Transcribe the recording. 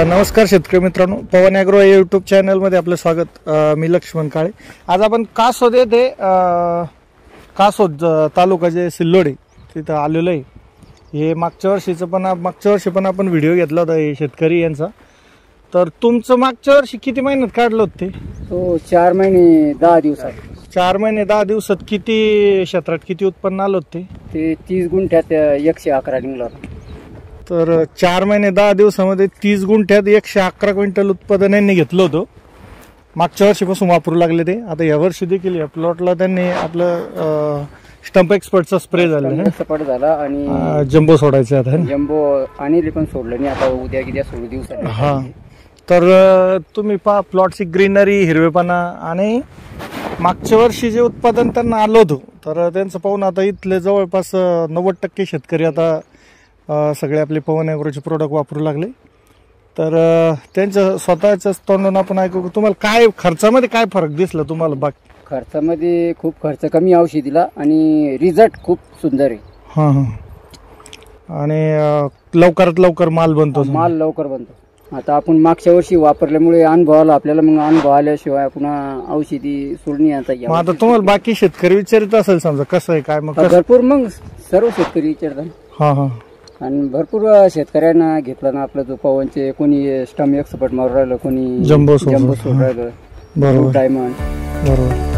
नमस्कार शेतकरी मित्रांनो, पवन ॲग्रो या यूट्यूब चॅनलमध्ये आपलं स्वागत। मी लक्ष्मण काळे। आज आपण कासोद येथे कासोद तालुका जे सिल्लोड आहे तिथं आलेलो आहे। हे मागच्या वर्षी पण आपण व्हिडिओ घेतला होता हे शेतकरी यांचा। तर तुमचं मागच्या वर्षी किती महिन्यात काढलं होतं ते? तो 4 महिने 10 दिवसात। 4 महिने 10 दिवसात किती क्षेत्रात किती उत्पन्न आलं होतं ते 30 गुंठ्यात 111 निघाला। तर 4 महिने 10 दिवसामध्ये 30 गुंठ्यात 111 क्विंटल उत्पादन यांनी घेतलं होतं। मागच्या वर्षीपासून वापरू लागले ते। आता या वर्षी देखील या प्लॉटला त्यांनी आपलं स्टंप एक्सपर्टचा स्प्रे झाला आणि जम्बो सोडायचं आता जम्बो आणि पण सोडलं नाही, आता उद्या किती सोडू दिवसात। हा, तर तुम्ही पहा प्लॉटची ग्रीनरी, हिरवेपणा आणि मागच्या वर्षी जे उत्पादन त्यांना आलं होतं तर त्यांचं पाहून आता इथले जवळपास 90% शेतकरी आता सगळे आपले पवन ॲग्रोचे प्रोडक्ट वापरू लागले। तर त्यांच्या स्वतःच्याच तोंडून आपण ऐकू, तुम्हाला काय खर्चामध्ये काय फरक दिसला तुम्हाला? बाकी खर्चामध्ये खूप खर्च कमी औषधीला आणि रिझल्ट खूप सुंदर आहे। हां हां, आणि लवकरात लवकर माल बनतो, माल लवकर बनतो। आता आपण मागच्या वर्षी वापरल्यामुळे अनुभव आला आपल्याला, मग अनुभव आल्याशिवाय पुन्हा औषधी सोडणी आता आता तुम्हाला बाकी शेतकरी विचारित असेल समजा कसं आहे काय? मग भरपूर मग सर्व शेतकरी विचारतात। हां हां, आणि भरपूर शेतकऱ्यांना घेतला ना आपला जो पवनचे, कोणी स्टंप एक्सपर्ट मारून राहिलं, कोणी जम्बो सोडून राहिलं, बरोबर डायमंड बरोबर।